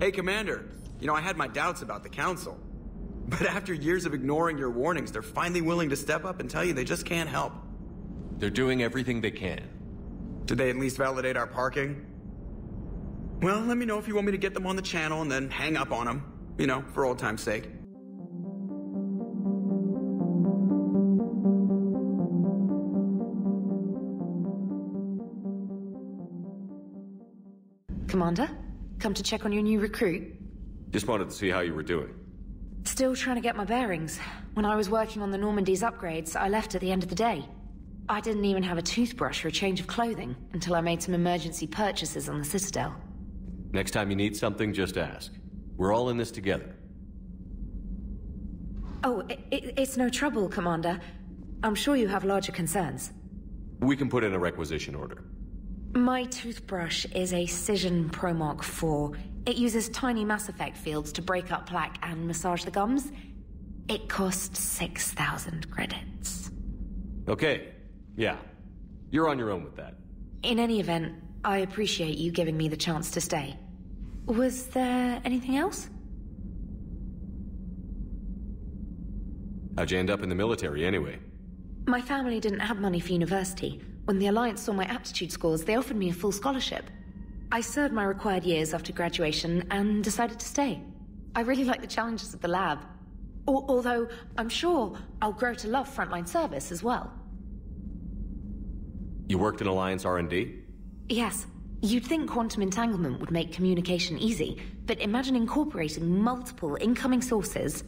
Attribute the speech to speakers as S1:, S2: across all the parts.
S1: Hey, Commander. You know, I had my doubts about the Council. But after years of ignoring your warnings, they're finally willing to step up and tell you they just can't help.
S2: They're doing everything they can.
S1: Did they at least validate our parking? Well, let me know if you want me to get them on the channel and then hang up on them. You know, for old time's sake.
S3: Commander, come to check on your new recruit.
S2: Just wanted to see how you were doing.
S3: Still trying to get my bearings. When I was working on the Normandy's upgrades, I left at the end of the day. I didn't even have a toothbrush or a change of clothing until I made some emergency purchases on the Citadel.
S2: Next time you need something, just ask. We're all in this together.
S3: Oh, it's no trouble, Commander. I'm sure you have larger concerns.
S2: We can put in a requisition order.
S3: My toothbrush is a Cision Pro Mark IV. It uses tiny Mass Effect fields to break up plaque and massage the gums. It costs 6,000 credits.
S2: Okay. Yeah. You're on your own with that.
S3: In any event, I appreciate you giving me the chance to stay. Was there anything else?
S2: How'd you end up in the military, anyway?
S3: My family didn't have money for university. When the Alliance saw my aptitude scores, they offered me a full scholarship. I served my required years after graduation and decided to stay. I really like the challenges of the lab. Although, I'm sure I'll grow to love frontline service as well.
S2: You worked in Alliance R&D?
S3: Yes. You'd think quantum entanglement would make communication easy, but imagine incorporating multiple incoming sources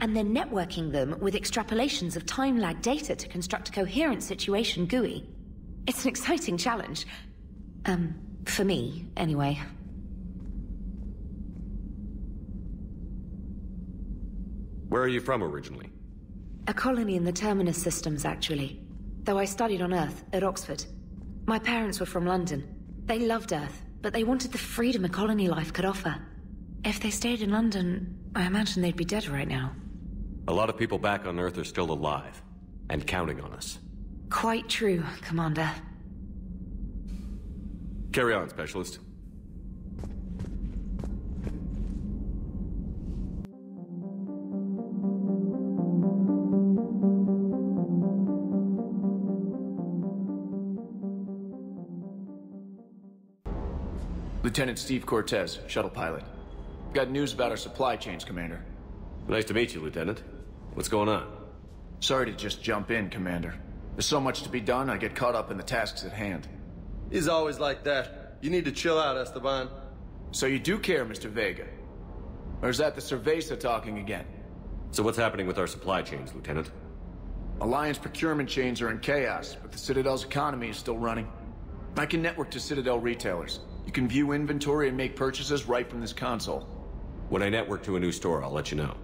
S3: and then networking them with extrapolations of time-lag data to construct a coherent situation GUI. It's an exciting challenge. For me, anyway.
S2: Where are you from originally?
S3: A colony in the Terminus systems, actually. Though I studied on Earth, at Oxford. My parents were from London. They loved Earth, but they wanted the freedom a colony life could offer. If they stayed in London, I imagine they'd be dead right now.
S2: A lot of people back on Earth are still alive, and counting on us.
S3: Quite true, Commander.
S2: Carry on, Specialist.
S4: Lieutenant Steve Cortez, shuttle pilot. Got news about our supply chains, Commander.
S2: Nice to meet you, Lieutenant. What's going on?
S4: Sorry to just jump in, Commander. There's so much to be done, I get caught up in the tasks at hand.
S5: He's always like that. You need to chill out, Esteban.
S4: So you do care, Mr. Vega? Or is that the Cerveza talking again?
S2: So what's happening with our supply chains, Lieutenant?
S4: Alliance procurement chains are in chaos, but the Citadel's economy is still running. I can network to Citadel retailers. You can view inventory and make purchases right from this console.
S2: When I network to a new store, I'll let you know.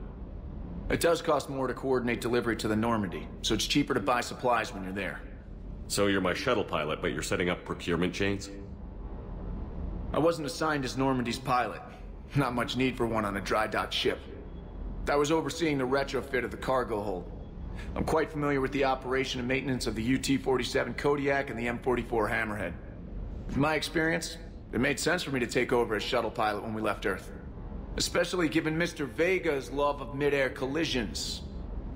S4: It does cost more to coordinate delivery to the Normandy, so it's cheaper to buy supplies when you're there.
S2: So you're my shuttle pilot, but you're setting up procurement chains?
S4: I wasn't assigned as Normandy's pilot. Not much need for one on a dry dock ship. I was overseeing the retrofit of the cargo hold. I'm quite familiar with the operation and maintenance of the UT-47 Kodiak and the M44 Hammerhead. In my experience, it made sense for me to take over as shuttle pilot when we left Earth. Especially given Mr. Vega's love of mid-air collisions.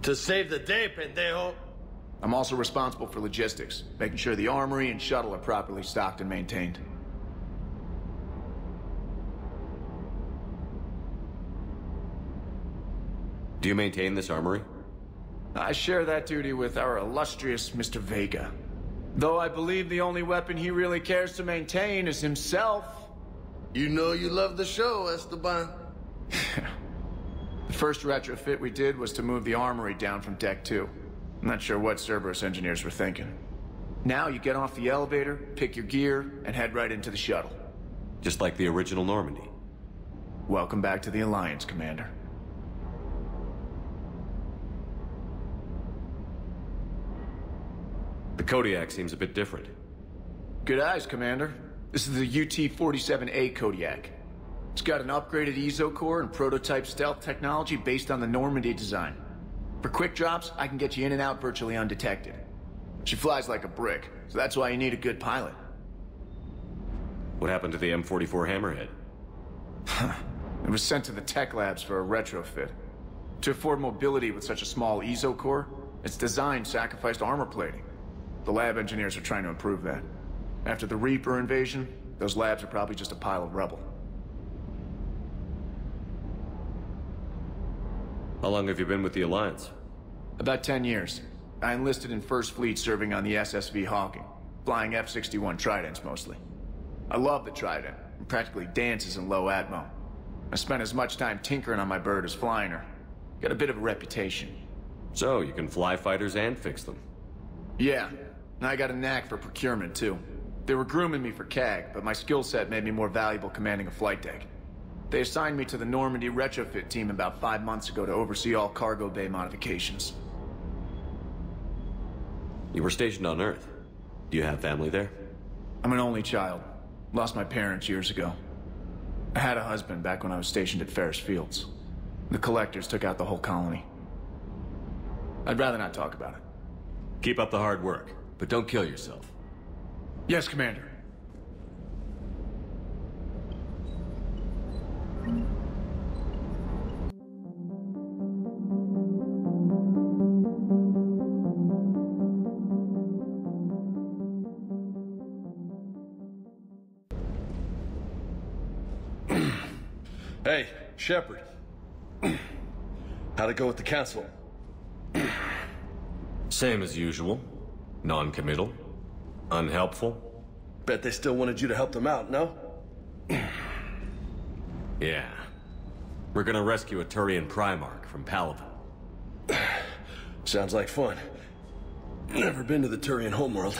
S5: To save the day, pendejo.
S4: I'm also responsible for logistics, making sure the armory and shuttle are properly stocked and maintained.
S2: Do you maintain this armory?
S4: I share that duty with our illustrious Mr. Vega. Though I believe the only weapon he really cares to maintain is himself.
S5: You know you love the show, Esteban.
S4: The first retrofit we did was to move the armory down from Deck 2. I'm not sure what Cerberus engineers were thinking. Now you get off the elevator, pick your gear, and head right into the shuttle.
S2: Just like the original Normandy.
S4: Welcome back to the Alliance, Commander.
S2: The Kodiak seems a bit different.
S4: Good eyes, Commander. This is the UT-47A Kodiak. It's got an upgraded EZO core and prototype stealth technology based on the Normandy design. For quick drops, I can get you in and out virtually undetected. She flies like a brick, so that's why you need a good pilot.
S2: What happened to the M44 Hammerhead?
S4: It was sent to the tech labs for a retrofit. To afford mobility with such a small ESO core, its design sacrificed armor plating. The lab engineers are trying to improve that. After the Reaper invasion, those labs are probably just a pile of rubble.
S2: How long have you been with the Alliance?
S4: About 10 years. I enlisted in First Fleet serving on the SSV Hawking, flying F-61 Tridents mostly. I love the Trident, and practically dances in low atmo. I spent as much time tinkering on my bird as flying her. Got a bit of a reputation.
S2: So, you can fly fighters and fix them.
S4: Yeah, and I got a knack for procurement too. They were grooming me for CAG, but my skill set made me more valuable commanding a flight deck. They assigned me to the Normandy retrofit team about 5 months ago to oversee all cargo bay modifications.
S2: You were stationed on Earth. Do you have family there?
S4: I'm an only child. Lost my parents years ago. I had a husband back when I was stationed at Ferris Fields. The collectors took out the whole colony. I'd rather not talk about it.
S2: Keep up the hard work, but don't kill yourself.
S4: Yes, Commander.
S5: Hey, Shepard. How'd it go with the Council?
S2: Same as usual. Non-committal. Unhelpful.
S5: Bet they still wanted you to help them out, no?
S2: Yeah. We're gonna rescue a Turian Primarch from Palaven.
S5: Sounds like fun. Never been to the Turian homeworld.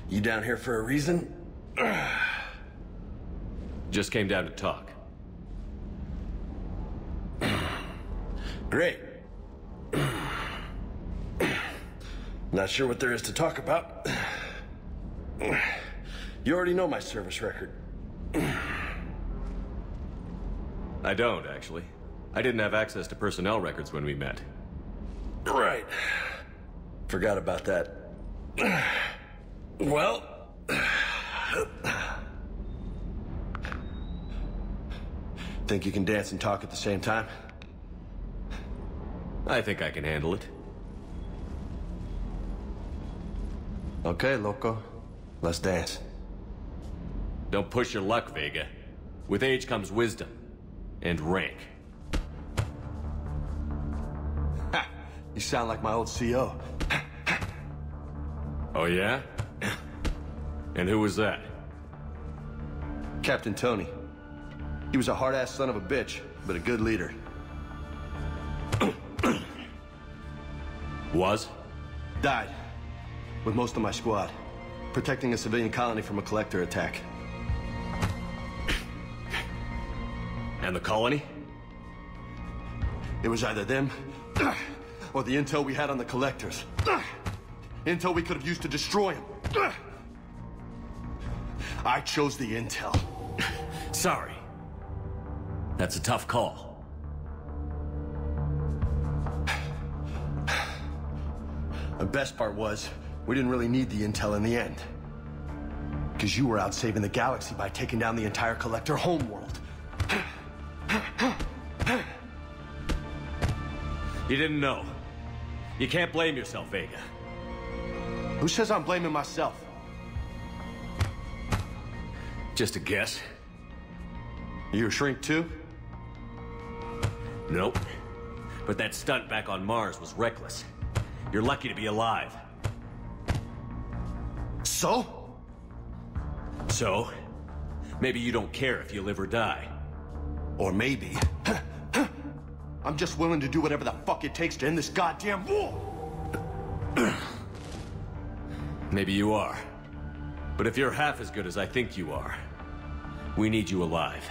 S5: You down here for a reason?
S2: Just came down to talk.
S5: Great. Not sure what there is to talk about. You already know my service record.
S2: I don't, actually. I didn't have access to personnel records when we met.
S5: Right. Forgot about that. Well... Think you can dance and talk at the same time?
S2: I think I can handle it.
S5: Okay, loco. Let's dance.
S2: Don't push your luck, Vega. With age comes wisdom. And rank.
S5: Ha! You sound like my old CO.
S2: Oh yeah? And who was that?
S5: Captain Tony. He was a hard-ass son of a bitch, but a good leader.
S2: Was?
S5: Died. With most of my squad. Protecting a civilian colony from a collector attack.
S2: And the colony?
S5: It was either them, or the intel we had on the collectors. Intel we could have used to destroy them. I chose the intel.
S2: Sorry. That's a tough call.
S5: The best part was, we didn't really need the intel in the end. Because you were out saving the galaxy by taking down the entire collector homeworld.
S2: You didn't know. You can't blame yourself, Vega.
S5: Who says I'm blaming myself?
S2: Just a guess.
S5: You a shrink too?
S2: Nope. But that stunt back on Mars was reckless. You're lucky to be alive.
S5: So?
S2: So? Maybe you don't care if you live or die.
S5: Or maybe... I'm just willing to do whatever the fuck it takes to end this goddamn war!
S2: Maybe you are. But if you're half as good as I think you are, we need you alive.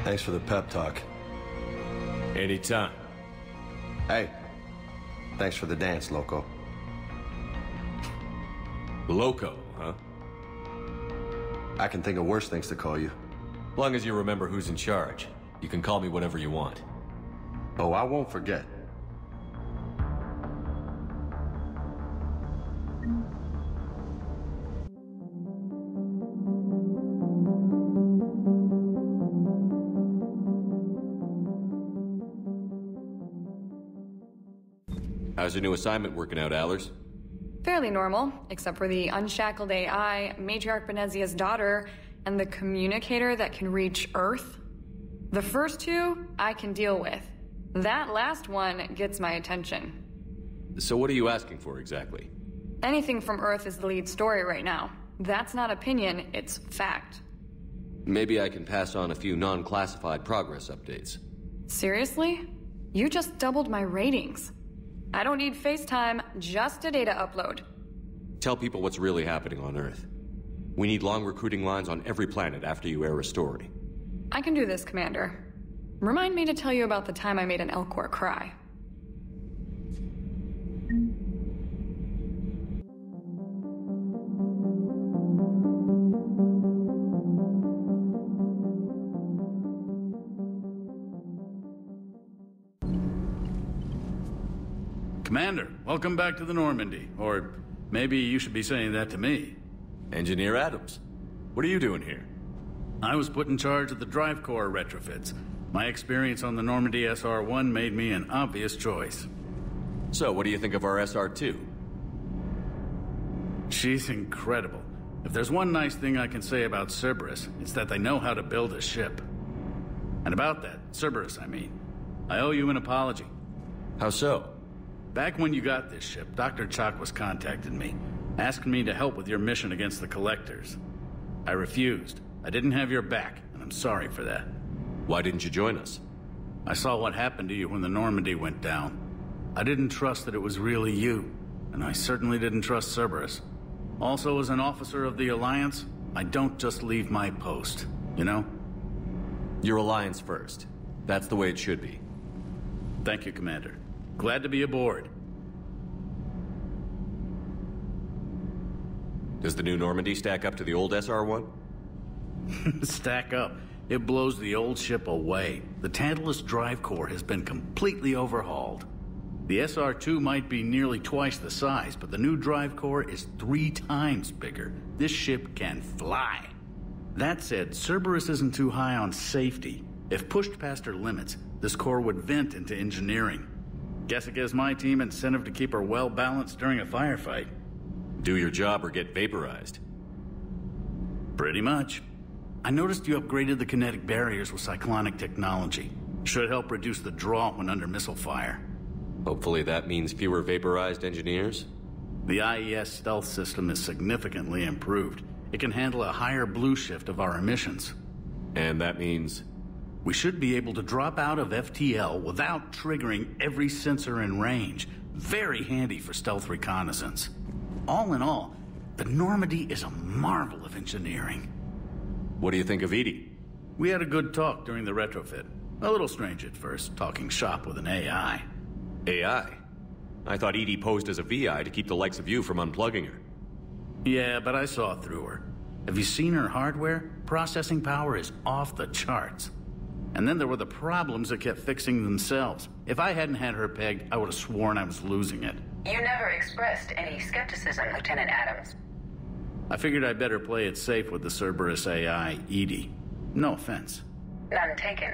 S5: Thanks for the pep talk.
S2: Anytime.
S5: Hey, thanks for the dance, loco.
S2: Loco, huh?
S5: I can think of worse things to call you.
S2: Long as you remember who's in charge, you can call me whatever you want.
S5: Oh, I won't forget.
S2: How's your new assignment working out, Allers?
S6: Fairly normal, except for the unshackled AI, Matriarch Benezia's daughter, and the communicator that can reach Earth. The first two, I can deal with. That last one gets my attention.
S2: So what are you asking for exactly?
S6: Anything from Earth is the lead story right now. That's not opinion, it's fact.
S2: Maybe I can pass on a few non-classified progress updates.
S6: Seriously? You just doubled my ratings. I don't need FaceTime, just a data upload.
S2: Tell people what's really happening on Earth. We need long recruiting lines on every planet after you air a story.
S6: I can do this, Commander. Remind me to tell you about the time I made an Elcor cry.
S7: Commander, welcome back to the Normandy. Or maybe you should be saying that to me.
S2: Engineer Adams, what are you doing here?
S7: I was put in charge of the drive core retrofits. My experience on the Normandy SR-1 made me an obvious choice.
S2: So, what do you think of our SR-2?
S7: She's incredible. If there's one nice thing I can say about Cerberus, it's that they know how to build a ship. And about that, Cerberus, I mean, I owe you an apology.
S2: How so?
S7: Back when you got this ship, Dr. Chakwas contacted me, asking me to help with your mission against the Collectors. I refused. I didn't have your back, and I'm sorry for that.
S2: Why didn't you join us?
S7: I saw what happened to you when the Normandy went down. I didn't trust that it was really you, and I certainly didn't trust Cerberus. Also, as an officer of the Alliance, I don't just leave my post, you know?
S2: Your Alliance first. That's the way it should be.
S7: Thank you, Commander. Glad to be aboard.
S2: Does the new Normandy stack up to the old SR-1?
S7: Stack up. It blows the old ship away. The Tantalus drive core has been completely overhauled. The SR-2 might be nearly twice the size, but the new drive core is 3 times bigger. This ship can fly. That said, Cerberus isn't too high on safety. If pushed past her limits, this core would vent into engineering. Guess it gives my team incentive to keep her well-balanced during a firefight.
S2: Do your job or get vaporized.
S7: Pretty much. I noticed you upgraded the kinetic barriers with cyclonic technology. Should help reduce the draw when under missile fire.
S2: Hopefully that means fewer vaporized engineers?
S7: The IES stealth system is significantly improved. It can handle a higher blue shift of our emissions.
S2: And that means?
S7: We should be able to drop out of FTL without triggering every sensor in range. Very handy for stealth reconnaissance. All in all, the Normandy is a marvel of engineering.
S2: What do you think of Edie?
S7: We had a good talk during the retrofit. A little strange at first, talking shop with an AI.
S2: AI? I thought Edie posed as a VI to keep the likes of you from unplugging her.
S7: Yeah, but I saw through her. Have you seen her hardware? Processing power is off the charts. And then there were the problems that kept fixing themselves. If I hadn't had her pegged, I would have sworn I was losing it.
S8: You never expressed any skepticism, Lieutenant Adams.
S7: I figured I'd better play it safe with the Cerberus AI, Edie. No offense.
S8: None taken.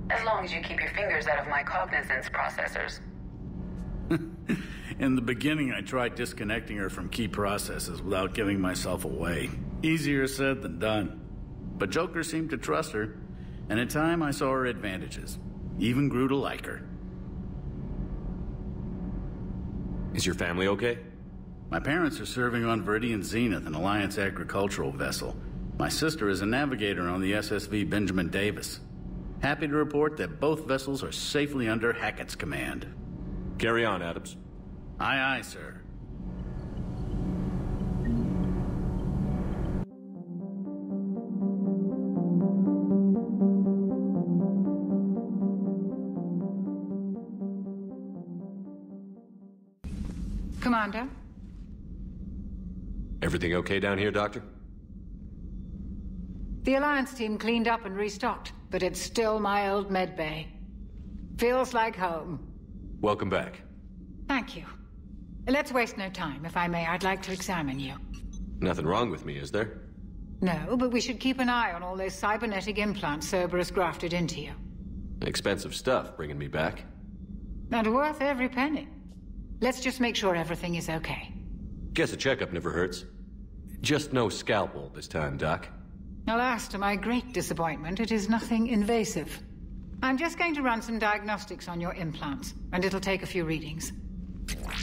S8: As long as you keep your fingers out of my cognizance processors.
S7: In the beginning, I tried disconnecting her from key processes without giving myself away. Easier said than done. But Joker seemed to trust her, and in time I saw her advantages. Even grew to like her.
S2: Is your family okay?
S7: My parents are serving on Viridian Zenith, an Alliance agricultural vessel. My sister is a navigator on the SSV Benjamin Davis. Happy to report that both vessels are safely under Hackett's command.
S2: Carry on, Adams.
S7: Aye, aye, sir.
S9: Commander?
S2: Everything okay down here, Doctor?
S9: The Alliance team cleaned up and restocked, but it's still my old med bay. Feels like home.
S2: Welcome back.
S9: Thank you. Let's waste no time. If I may, I'd like to examine you.
S2: Nothing wrong with me, is there?
S9: No, but we should keep an eye on all those cybernetic implants Cerberus grafted into you.
S2: Expensive stuff, bringing me back.
S9: And worth every penny. Let's just make sure everything is okay.
S2: Guess a checkup never hurts. Just no scalpel this time, Doc.
S9: Alas, to my great disappointment, it is nothing invasive. I'm just going to run some diagnostics on your implants, and it'll take a few readings.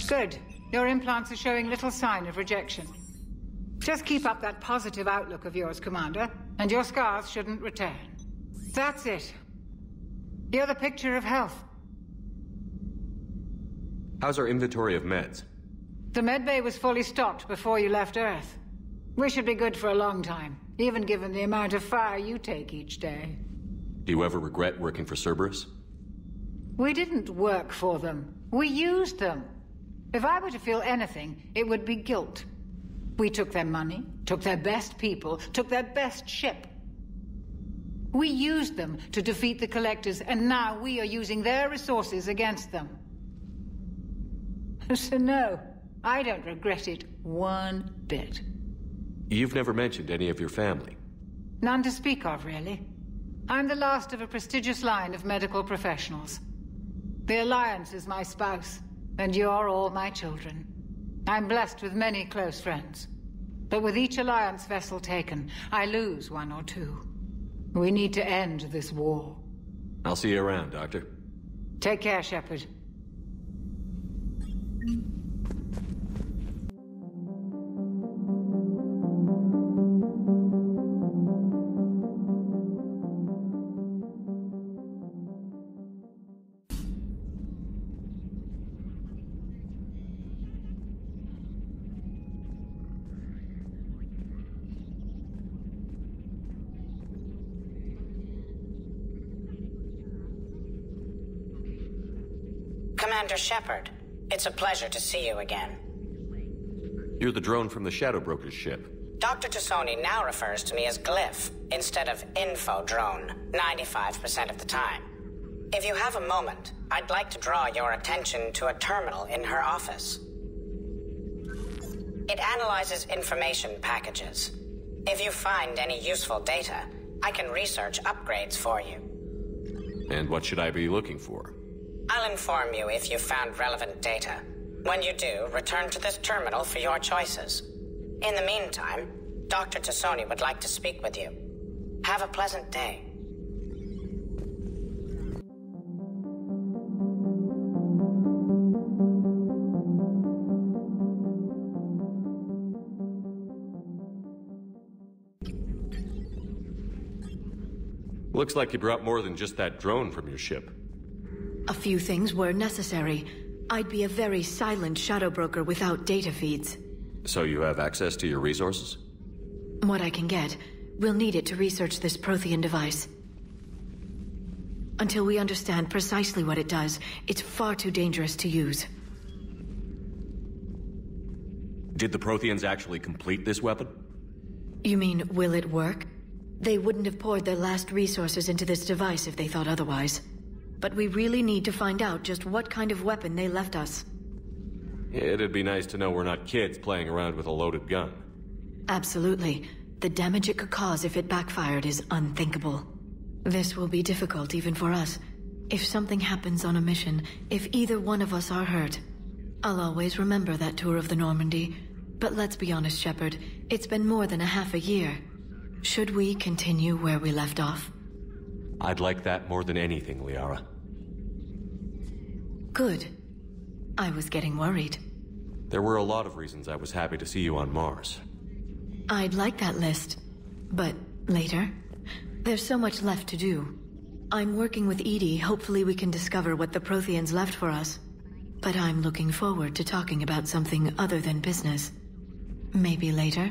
S9: Good. Your implants are showing little sign of rejection. Just keep up that positive outlook of yours, Commander, and your scars shouldn't return. That's it. You're the picture of health.
S2: How's our inventory of meds?
S9: The medbay was fully stocked before you left Earth. We should be good for a long time, even given the amount of fire you take each day.
S2: Do you ever regret working for Cerberus?
S9: We didn't work for them. We used them. If I were to feel anything, it would be guilt. We took their money, took their best people, took their best ship. We used them to defeat the Collectors, and now we are using their resources against them. So no, I don't regret it one bit.
S2: You've never mentioned any of your family.
S9: None to speak of, really. I'm the last of a prestigious line of medical professionals. The Alliance is my spouse, and you're all my children. I'm blessed with many close friends. But with each Alliance vessel taken, I lose one or two. We need to end this war.
S2: I'll see you around, Doctor.
S9: Take care, Shepard.
S10: Commander Shepard, it's a pleasure to see you again.
S2: You're the drone from the Shadow Broker's ship.
S10: Dr. T'Soni now refers to me as Glyph instead of Info Drone 95% of the time. If you have a moment, I'd like to draw your attention to a terminal in her office. It analyzes information packages. If you find any useful data, I can research upgrades for you.
S2: And what should I be looking for?
S10: I'll inform you if you found relevant data. When you do, return to this terminal for your choices. In the meantime, Dr. T'Soni would like to speak with you. Have a pleasant day.
S2: Looks like you brought more than just that drone from your ship.
S11: A few things were necessary. I'd be a very silent shadow broker without data feeds.
S2: So you have access to your resources?
S11: What I can get. We'll need it to research this Prothean device. Until we understand precisely what it does, it's far too dangerous to use.
S2: Did the Protheans actually complete this weapon?
S11: You mean, will it work? They wouldn't have poured their last resources into this device if they thought otherwise. But we really need to find out just what kind of weapon they left us.
S2: It'd be nice to know we're not kids playing around with a loaded gun.
S11: Absolutely. The damage it could cause if it backfired is unthinkable. This will be difficult even for us. If something happens on a mission, if either one of us are hurt, I'll always remember that tour of the Normandy. But let's be honest, Shepard, it's been more than a half a year. Should we continue where we left off?
S2: I'd like that more than anything, Liara.
S11: Good. I was getting worried.
S2: There were a lot of reasons I was happy to see you on Mars.
S11: I'd like that list. But later? There's so much left to do. I'm working with Edie. Hopefully we can discover what the Protheans left for us. But I'm looking forward to talking about something other than business. Maybe later?